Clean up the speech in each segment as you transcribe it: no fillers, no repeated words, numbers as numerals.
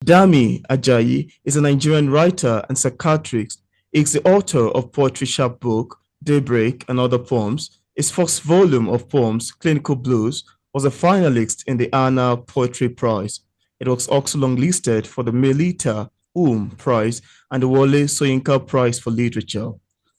Dami Ajayi is a Nigerian writer and psychiatrist. He is the author of poetry chapbook, Daybreak and Other Poems. His first volume of poems, Clinical Blues, was a finalist in the Anna Poetry Prize. It was also longlisted for the Melita Hume Prize and the Wole Soyinka Prize for Literature.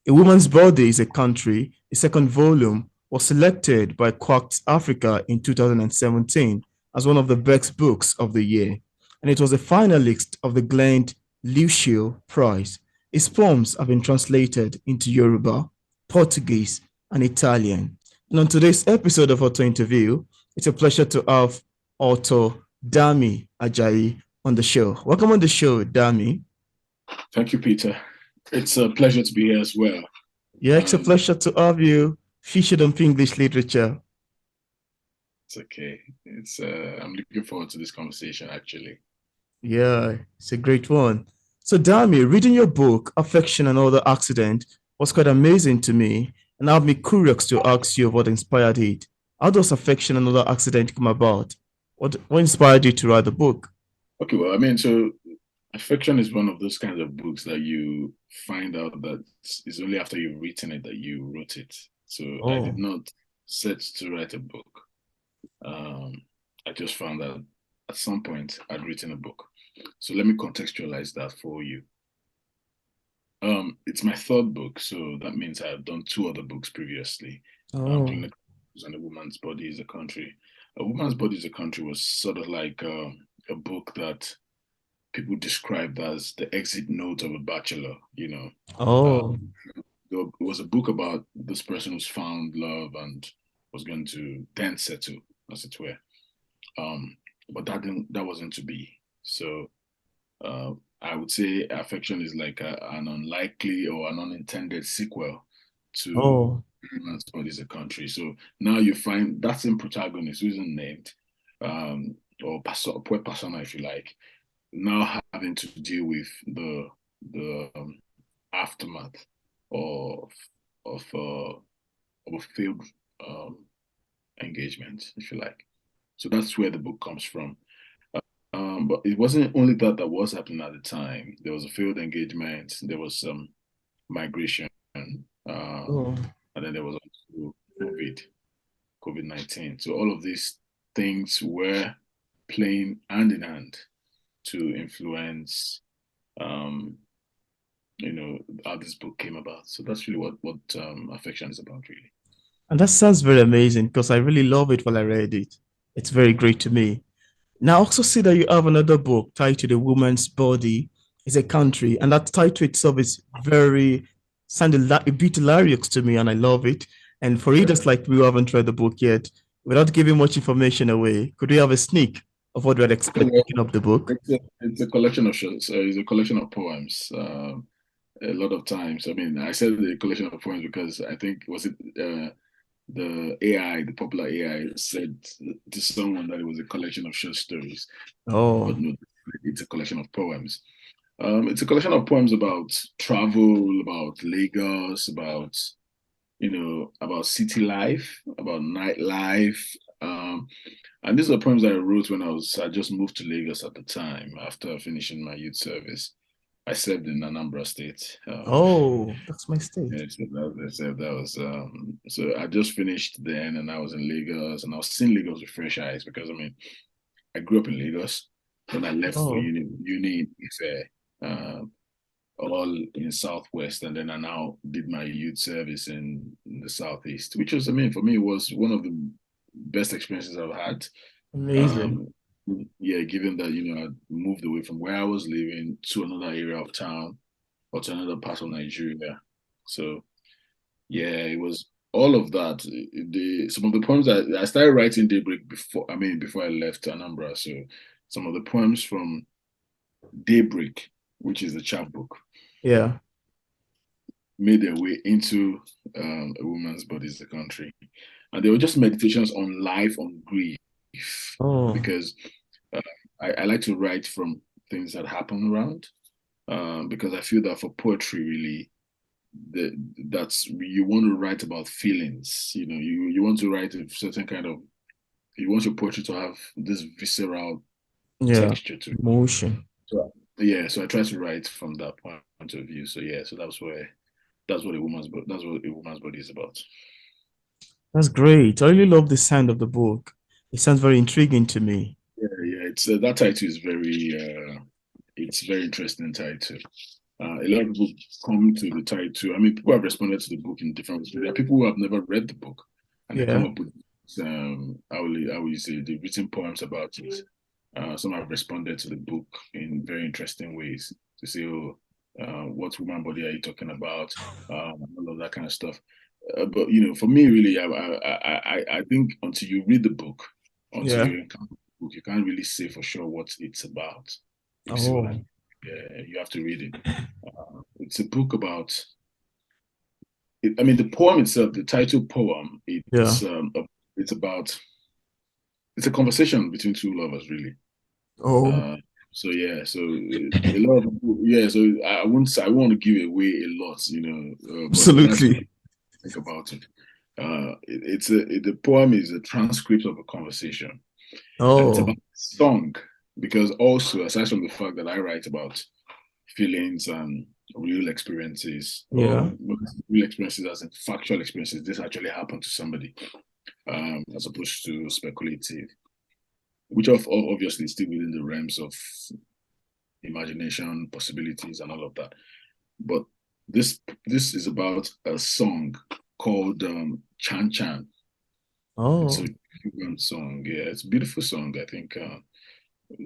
A Woman's Body is a Country, the second volume, was selected by Quartz Africa in 2017 as one of the best books of the year, and it was a finalist of the Glenna Luschei Prize. His poems have been translated into Yoruba, Portuguese, and Italian. And on today's episode of Author Interview, it's a pleasure to have author Dami Ajayi on the show. Welcome on the show, Dami. Thank you, Peter. It's a pleasure to be here as well. Yeah, it's a pleasure to have you featured on English literature. It's okay. I'm looking forward to this conversation, actually. Yeah, it's a great one. So, Dami, reading your book, Affection and Other Accident, was quite amazing to me, and I've been curious to ask you what inspired it. How does Affection and Other Accident come about? What inspired you to write the book? Okay, well, so Affection is one of those kinds of books that you find out that it's only after you've written it that you wrote it. So I did not set to write a book. I just found that at some point I'd written a book. So let me contextualize that for you. It's my third book, so that means I've done two other books previously. Clinical and A Woman's Body is a Country. A Woman's Body is a Country was sort of like a book that people described as the exit note of a bachelor, It was a book about this person who's found love and was going to then settle, as it were. But that wasn't to be. So I would say Affection is like an unlikely or an unintended sequel to Woman's Body is a Country. So now you find that same protagonist who isn't named, or poor persona, if you like, now having to deal with the aftermath of a failed engagement, if you like. So that's where the book comes from. But it wasn't only that was happening at the time. There was a failed engagement. There was some migration, and then there was also COVID-19. So all of these things were playing hand in hand to influence, how this book came about. So that's really what Affection is about, really. And that sounds very amazing because I really love it while I read it. It's very great to me. Now, I also see that you have another book titled A Woman's Body is a Country, and that title itself is sounded a bit hilarious to me, and I love it. And for readers like me who haven't read the book yet, without giving much information away, could we have a sneak of what we're expecting of the book? It's a collection of shows. It's a collection of poems. A lot of times, I said a collection of poems because I think the popular AI said to someone that it was a collection of short stories. But no, it's a collection of poems. It's a collection of poems about travel, about Lagos, about city life, about nightlife. And these are poems that I wrote when I just moved to Lagos at the time after finishing my youth service. I served in Anambra State. That's my state. Yeah, that was so I just finished then, and I was in Lagos, and I was seeing Lagos with fresh eyes because I grew up in Lagos, then I left for uni in Ife, all in Southwest, and then I now did my youth service in the Southeast, which was, for me, it was one of the best experiences I've had. Amazing. Yeah, given that I moved away from where I was living to another area of town or to another part of Nigeria. So yeah, it was all of that. Some of the poems that I started writing Daybreak before I left Anambra. So some of the poems from Daybreak, which is the chapbook, made their way into A Woman's Body is a Country. And they were just meditations on life, on grief. Because I like to write from things that happen around, because I feel that for poetry, really, that's you want to write about feelings. You want to write a certain kind of. You want your poetry to have this visceral texture to it. Emotion. yeah, so I try to write from that point of view. So yeah, so that's what a woman's body is about. That's great. I really love the sound of the book. It sounds very intriguing to me. Yeah, yeah, it's that title is it's very interesting title. A lot of people come to the title. I mean, people have responded to the book in different ways. There are people who have never read the book, and they come Yeah. up with how will you say, the written poems about it. Some have responded to the book in very interesting ways to say, "Oh, what woman body are you talking about?" All of that kind of stuff. But for me, really, I think until you read the book, until Yeah. you encounter the book, you can't really say for sure what it's about. If you see what I Oh, mean. Yeah, you have to read it. It's a book about. I mean, the poem itself, the title poem, yeah. it's about. It's a conversation between two lovers, really. Oh, Uh, so yeah, so a lot of people, yeah. So I won't say I want to give away a lot, but that's what absolutely. I think about it. The poem is a transcript of a conversation, and it's Oh, about song because also aside from the fact that I write about feelings and real experiences, or yeah. real experiences as in factual experiences, this actually happened to somebody, as opposed to speculative, which obviously is still within the realms of imagination, possibilities, and all of that. But this this is about a song called Chan Chan. It's a Oh, Cuban song. Yeah, it's a beautiful song. I think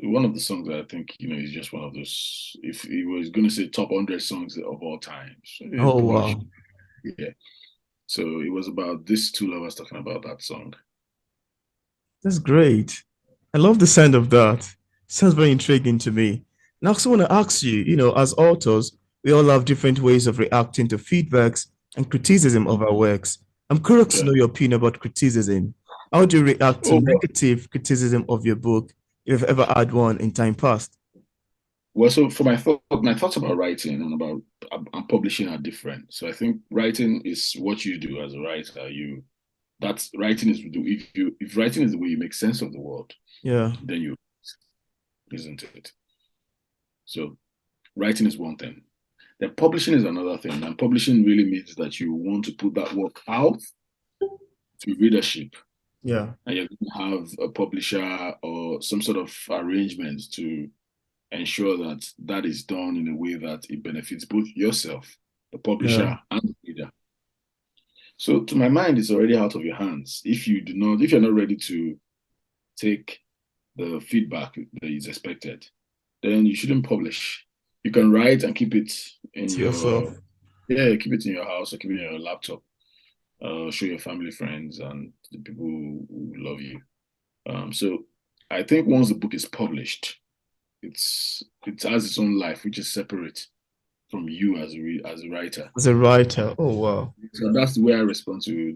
one of the songs that I think is just one of those. If he was going to say top 100 songs of all time, so it oh, probably should. wow. Yeah. So it was about these two lovers talking about that song. That's great. I love the sound of that. Sounds very intriguing to me. And I also want to ask you, as authors, we all have different ways of reacting to feedbacks and criticism of our works. I'm curious to Yeah. know your opinion about criticism. How do you react to Oh, negative criticism of your book if you've ever had one in time past? well, so for my thoughts about writing and about and publishing are different. So I think writing is what you do as a writer. That's writing is if writing is the way you make sense of the world, Yeah, then you isn't it. So writing is one thing. Then publishing is another thing. And publishing really means that you want to put that work out to readership, yeah, and you're going to have a publisher or some sort of arrangement to ensure that that is done in a way that it benefits both yourself, the yeah. publisher, and the reader. So to my mind, it's already out of your hands. If you're not ready to take the feedback that is expected, then you shouldn't publish. You can write and keep it in To yourself. your yeah, keep it in your house or keep it in your laptop. Show your family, friends, and the people who love you. So I think once the book is published, it has its own life, which is separate from you as a writer. As a writer. Oh, wow. So that's the way I respond to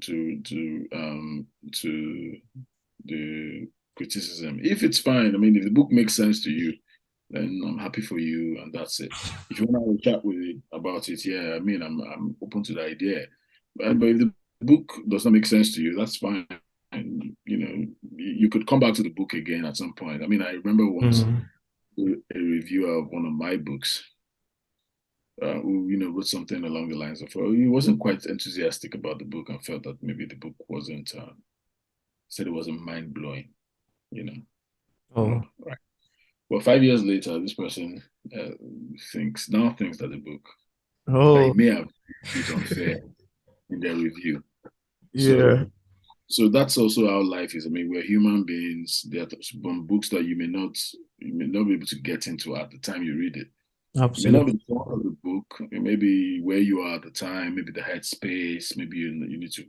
the criticism. If it's fine, I mean, if the book makes sense to you, then I'm happy for you, and that's it. If you want to have a chat with it about it, yeah, I mean, I'm open to the idea. But if the book does not make sense to you, that's fine. And you could come back to the book again at some point. I mean, I remember once Mm. a reviewer of one of my books who wrote something along the lines of, oh, he wasn't quite enthusiastic about the book and felt that maybe the book wasn't said it wasn't mind blowing. You know, Oh, right. Well, 5 years later, this person thinks that the book that he oh, may have bit unfair in their review. So yeah, so that's also how life is. I mean, we're human beings. There are some books that you may not be able to get into at the time you read it. It may not be absolutely. the thought of the book. It may be where you are at the time, maybe the headspace, maybe you need to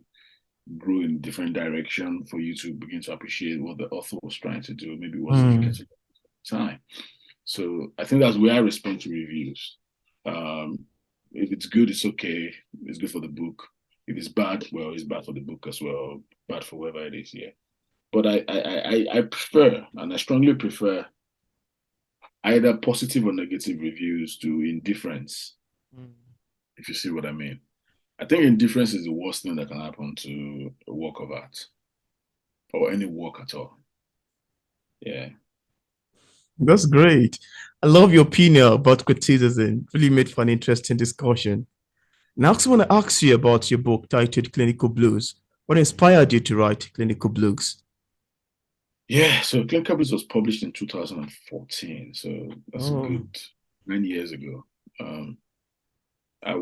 grow in a different direction for you to begin to appreciate what the author was trying to do. Maybe it wasn't you Mm. getting time. So I think that's where I respond to reviews. Um, if it's good, it's okay. It's good for the book. If it's bad, well, it's bad for the book as well. Bad for whoever it is, yeah. But I prefer, and I strongly prefer either positive or negative reviews to indifference, Mm. if you see what I mean. I think indifference is the worst thing that can happen to a work of art or any work at all. Yeah. That's great. I love your opinion about criticism. Really made for an interesting discussion. Now, I also want to ask you about your book titled Clinical Blues. What inspired you to write Clinical Blues? Yeah, so Clinical Prize was published in 2014, so that's a Oh, good 9 years ago. Um, I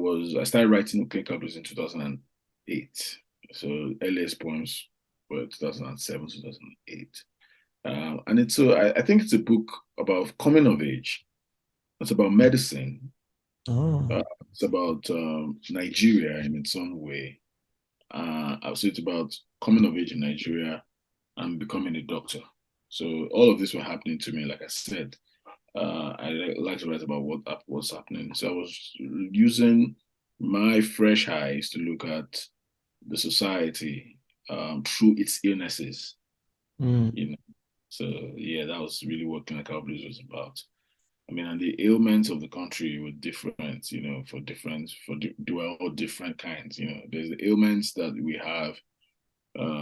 started writing Clinical Prize in 2008. So earliest poems were 2007, 2008. And I think it's a book about coming of age. It's about medicine. oh, Uh, it's about Nigeria in its own way. I would say it's about coming of age in Nigeria and becoming a doctor. So all of this were happening to me. Like I said, I like to write about what's happening. So I was using my fresh eyes to look at the society through its illnesses. mm, You know, so yeah, that was really what Clinical Blues was about. I mean, and the ailments of the country were different, they were all different kinds. There's the ailments that we have,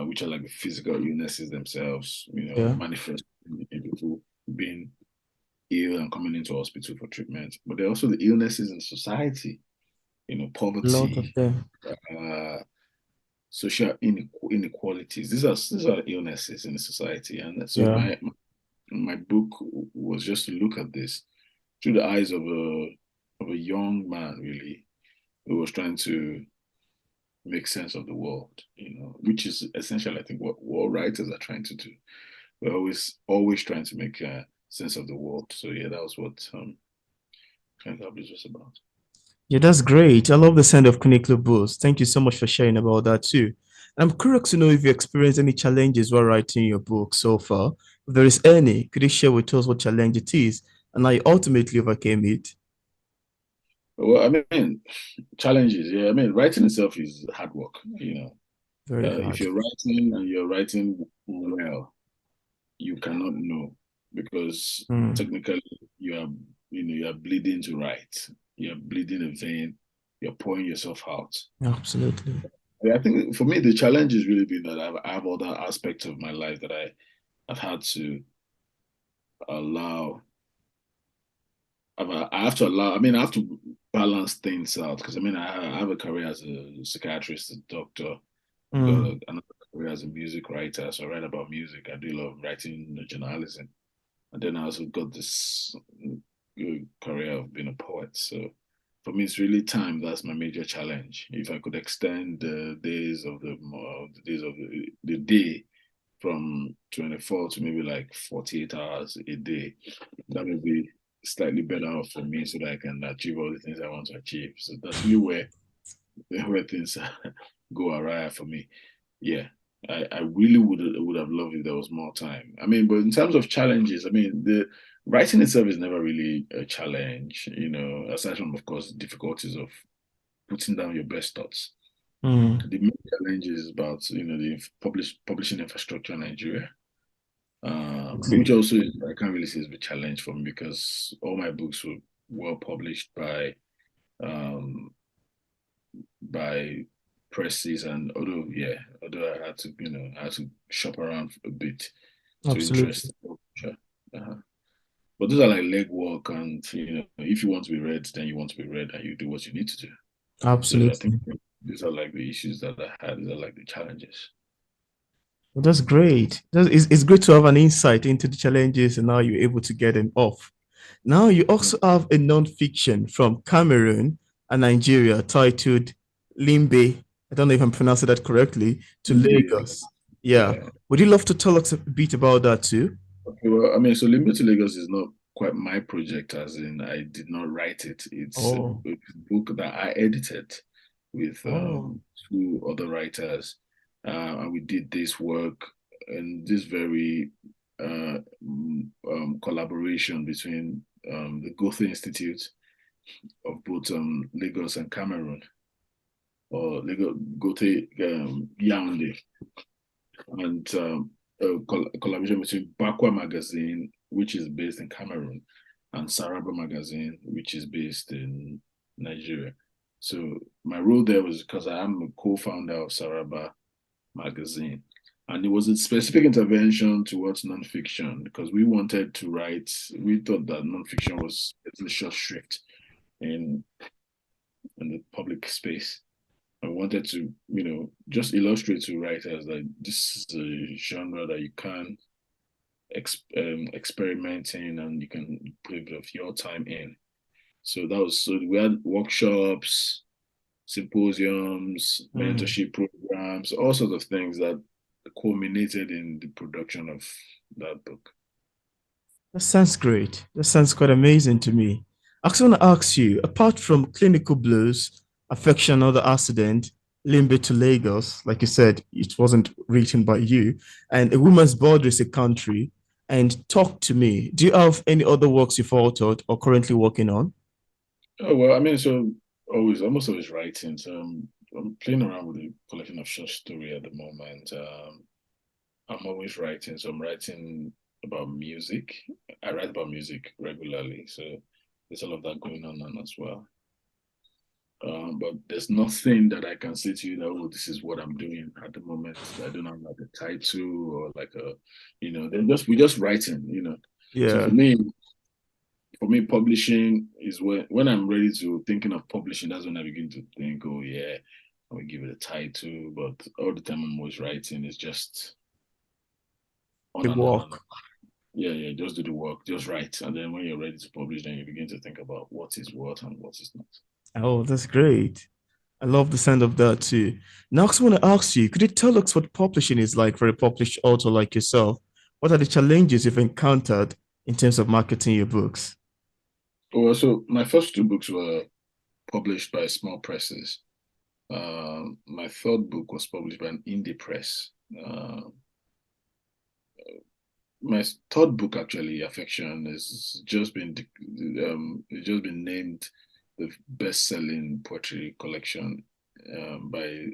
which are like the physical illnesses themselves, yeah, manifest in people being ill and coming into hospital for treatment. But there are also the illnesses in society, a lot of poverty, them. uh, social inequalities. These are illnesses in the society, and so Yeah, my book was just to look at this through the eyes of a young man, really, who was trying to make sense of the world, which is essentially, I think, what all writers are trying to do. We're always trying to make sense of the world. So yeah, that was what Clinical Blues was about. yeah, that's great. I love the sound of clinical blues. Thank you so much for sharing about that too. I'm curious to know if you experienced any challenges while writing your book so far. If there is any, could you share with us what challenge it is and how you ultimately overcame it? Well, I mean, challenges. Yeah, I mean, writing itself is hard work. Very If hard. you're writing and you're writing well, you cannot know because Mm, technically you are bleeding to write. You're bleeding a vein. You're pouring yourself out. absolutely. I think for me the challenge has really been that I have other aspects of my life that I've had to allow. I have to allow. I mean, I have to balance things out because I mean I have a career as a psychiatrist, a doctor. I've got Mm, another career as a music writer, so I write about music. I do a lot of writing, journalism. And then I also got this career of being a poet. So for me, it's really time. That's my major challenge. If I could extend the days of the day from 24 to maybe like 48 hours a day, that would be slightly better for me so that I can achieve all the things I want to achieve. So that's really where things go awry for me. Yeah, I really would have loved if there was more time. I mean, but in terms of challenges, I mean, the writing itself is never really a challenge, aside from, of course, the difficulties of putting down your best thoughts. mm, The main challenge is about, the publishing infrastructure in Nigeria, which okay. also I can't really say is a challenge for me because all my books were well published um, by presses and although I had to shop around a bit to Absolutely. interest culture. But those are like legwork, and if you want to be read, then you want to be read, and you do what you need to do. So I think Absolutely. these are like the issues that I had. These are like the challenges. Well, that's great. It's great to have an insight into the challenges and how you're able to get them off. Now, you also have a non-fiction from Cameroon and Nigeria titled Limbe. I don't know if I'm pronouncing that correctly, to Maybe, Lagos. Yeah. yeah. Would you love to tell us a bit about that too? Okay, well, I mean, so Limbe to Lagos is not quite my project, as in I did not write it. It's a Oh, book that I edited with oh, two other writers, and we did this work in this very collaboration between the Goethe Institute of both Lagos and Cameroon, or Lagos Goethe Yaoundé, and a collaboration between Bakwa Magazine, which is based in Cameroon, and Saraba Magazine, which is based in Nigeria. So my role there was because I am a co-founder of Saraba Magazine. And it was a specific intervention towards nonfiction because we wanted to write, we thought that nonfiction was a short shrift in the public space. I wanted to, just illustrate to writers that this is a genre that you can experiment in and you can put a bit of your time in. So we had workshops, symposiums, mentorship programs, all sorts of things that culminated in the production of that book. That sounds great. That sounds quite amazing to me. I actually want to ask you, apart from clinical blues, affection, other accident, Limbe to Lagos, like you said, it wasn't written by you, and A Woman's Border is a Country, and Talk to Me. Do you have any other works you've authored or currently working on? Oh well, I mean, so almost always writing. So I'm playing around with a collection of short story at the moment. I'm always writing, so I'm writing about music. I write about music regularly, so there's all of that going on as well. But there's nothing that I can say to you that, oh, this is what I'm doing at the moment. I don't have like a title or like a, we're just writing. So Yeah, for me, publishing is when I'm ready to thinking of publishing, that's when I begin to think, oh yeah, I will give it a title. But all the time I'm always writing, it's just on the and on and on. work. Yeah, yeah, just do the work, just write. And then when you're ready to publish, then you begin to think about what is what and what is not. Oh, that's great. I love the sound of that too. Now, I also want to ask you, could you tell us what publishing is like for a published author like yourself? What are the challenges you've encountered in terms of marketing your books? Well, so my first two books were published by small presses. My third book was published by an indie press. My third book, actually, Affection, is just been it's just been named the best-selling poetry collection by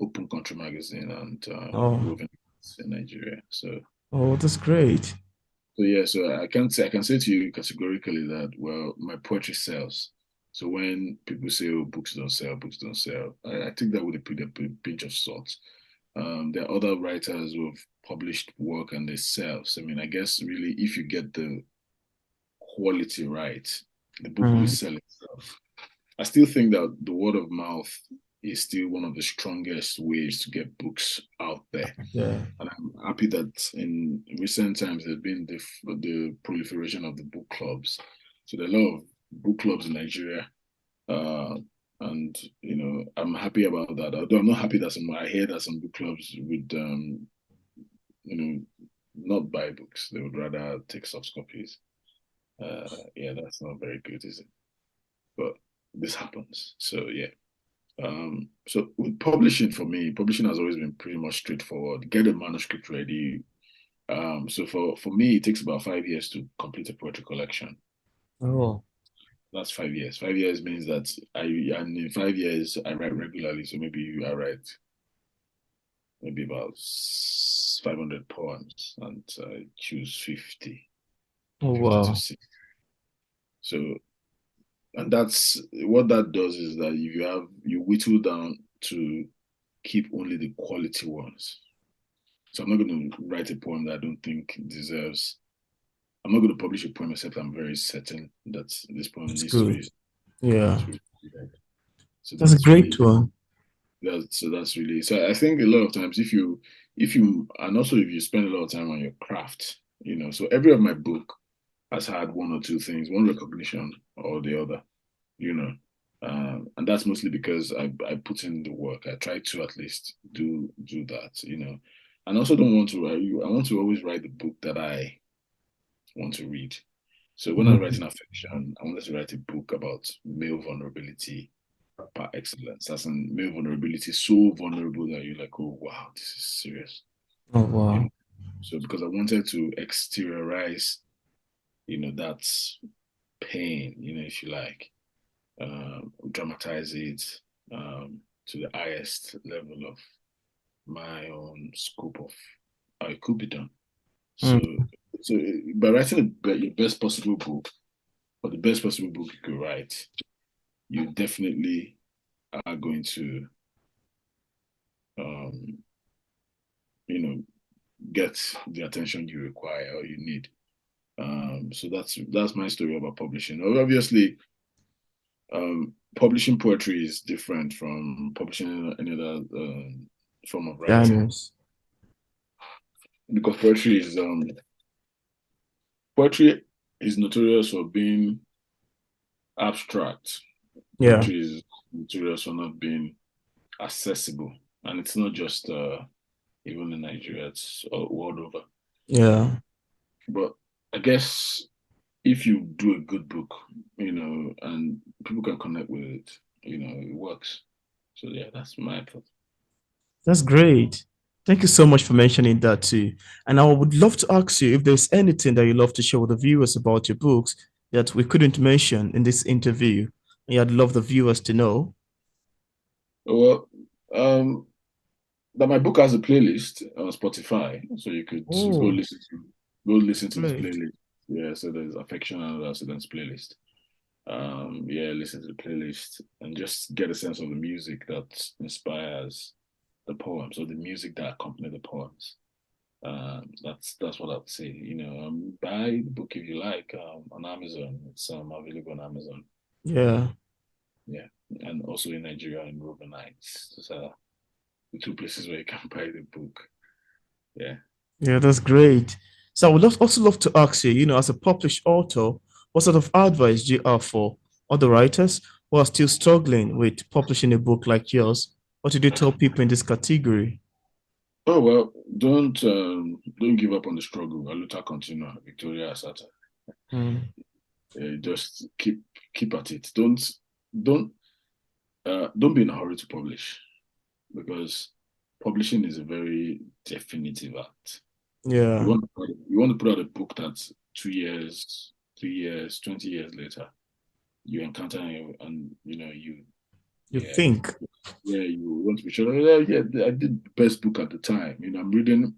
Open Country Magazine and Oh, Woven in Nigeria. oh, that's great. So yeah, so I can say to you categorically that well, my poetry sells. So when people say, "Oh, books don't sell, books don't sell," I think that would be a pinch of salt. There are other writers who have published work and they sell. So I mean, I guess really, if you get the quality right, the book will Mm, sell itself. I still think that the word of mouth is still one of the strongest ways to get books out there. yeah, And I'm happy that in recent times there's been the proliferation of the book clubs. So there are a lot of book clubs in Nigeria, uh, and I'm happy about that. Although I'm not happy that I hear that some book clubs would you know not buy books; they would rather take soft copies. Yeah, that's not very good, is it? But this happens. So yeah. So with publishing for me, publishing has always been pretty much straightforward. Get a manuscript ready. So for me, it takes about 5 years to complete a poetry collection. oh, That's 5 years. 5 years means that and in 5 years I write regularly. So maybe I write maybe about 500 poems and choose 50, oh, 50 to wow. 60. So and that's what that does is that if you whittle down to keep only the quality ones. So I'm not going to write a poem that I don't think deserves. I'm not going to publish a poem except I'm very certain that this poem That's needs to good. be Yeah, read. So that's a that's great really one. that's really so. I think a lot of times if you and also if you spend a lot of time on your craft, so every of my book has had one or two things, one recognition or the other, you know. And that's mostly because I put in the work. I try to at least do that. And I also don't want to. I want to always write the book that I want to read. So when I was writing Mhm. affection, I wanted to write a book about male vulnerability par excellence. As in male vulnerability, so vulnerable that you're like, oh wow, this is serious. Oh, You know. wow. So because I wanted to exteriorize, that pain, if you like, dramatize it to the highest level of my own scope of how it could be done. So, Mm. so by writing your best possible book, or the best possible book you could write, you definitely are going to um, get the attention you require or you need. So that's my story about publishing. Obviously, publishing poetry is different from publishing any other form of writing, Genres. because poetry is notorious for being abstract. Yeah. Poetry is notorious for not being accessible, and it's not just even in Nigeria; it's world over. Yeah. But I guess if you do a good book, and people can connect with it, it works. So yeah, that's my thought. That's great. Thank you so much for mentioning that too. And I would love to ask you if there's anything that you love to share with the viewers about your books that we couldn't mention in this interview. And I'd love the viewers to know. Well, that my book has a playlist on Spotify, so you could Oh, go listen to this great. playlist. Yeah, so there's affection and accidents playlist. Yeah, listen to the playlist and just get a sense of the music that inspires the poems or the music that accompany the poems. That's what I'd say. Buy the book if you like on Amazon. It's available on Amazon. Yeah. Yeah, and also in Nigeria in Ruben Nights. Those are the two places where you can buy the book. Yeah. Yeah, that's great. So I would also love to ask you, as a published author, what sort of advice do you have for other writers who are still struggling with publishing a book like yours? What did you tell people in this category? Oh well, don't give up on the struggle. Aluta continua, Victoria Asata. Mm, Just keep at it. Don't don't be in a hurry to publish, because publishing is a very definitive act. You yeah, want you want to put out a book that's 2 years, 3 years, 20 years later, you encounter and you you yeah think. yeah you want to be sure. Yeah, I did the best book at the time. I'm reading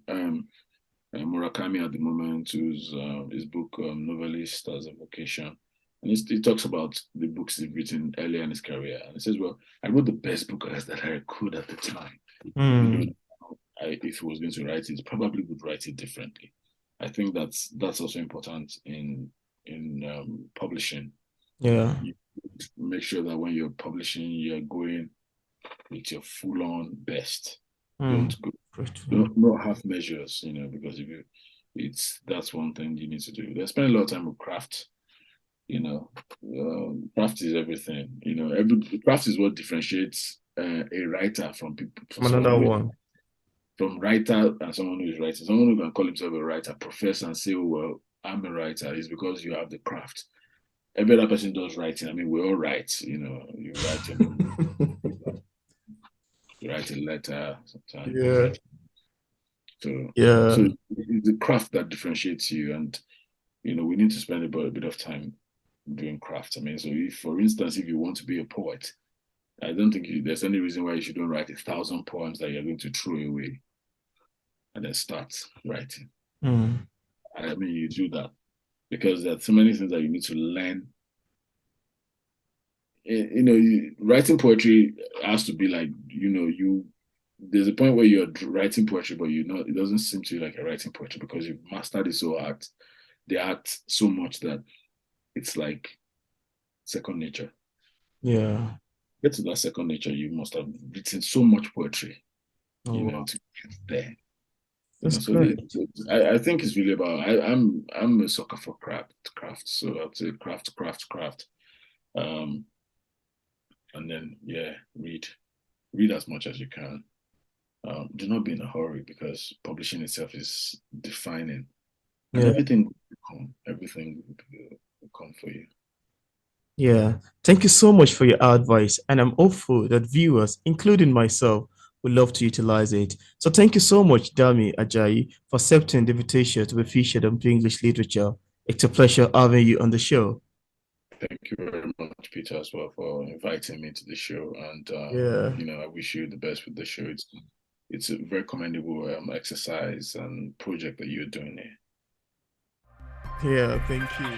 Murakami at the moment, who's his book Novelist as a Vocation. And he talks about the books he's written earlier in his career. And he says, well, I wrote the best book that I could at the time. Even Mm, though if he was going to write it, probably would write it differently. I think that's also important in publishing. yeah. You make sure that when you're publishing, you're going with your full-on best. Mm, Don't go grateful. not half measures, because if you that's one thing you need to do. They spend a lot of time with craft, craft is everything. Every craft is what differentiates a writer from people, from From someone another who is one. from writer and someone who is writing. Someone who can call himself a writer, profess and say, "Oh, well, I'm a writer," is because you have the craft. Every other person does writing. I mean, we all write. You write your name, you write a letter, sometimes you Yeah, write. So, yeah, so it's the craft that differentiates you, and we need to spend a bit of time doing craft. I mean, so if, for instance, if you want to be a poet, I don't think there's any reason why you shouldn't write 1,000 poems that you're going to throw away and then start writing. mm, I mean, you do that because there are so many things that you need to learn. Writing poetry has to be like, there's a point where you're writing poetry, but it doesn't seem to you like you're writing poetry because you've mastered it so hard, the art so much that it's like second nature. yeah. Get to that second nature, you must have written so much poetry, Oh, wow. to get there. That's So great. I think it's really about I'm a sucker for craft. So I'd say craft. Um, and then yeah, read as much as you can. Do not be in a hurry because publishing itself is defining, and Yeah, everything will come for you. yeah. Thank you so much for your advice. And I'm hopeful that viewers, including myself, will love to utilize it. So thank you so much, Dami Ajayi, for accepting the invitation to be featured on English Literature. It's a pleasure having you on the show. Thank you very much, Peter, as well, for inviting me to the show. And Yeah. I wish you the best with the show. It's a very commendable exercise and project that you're doing here. Yeah, thank you.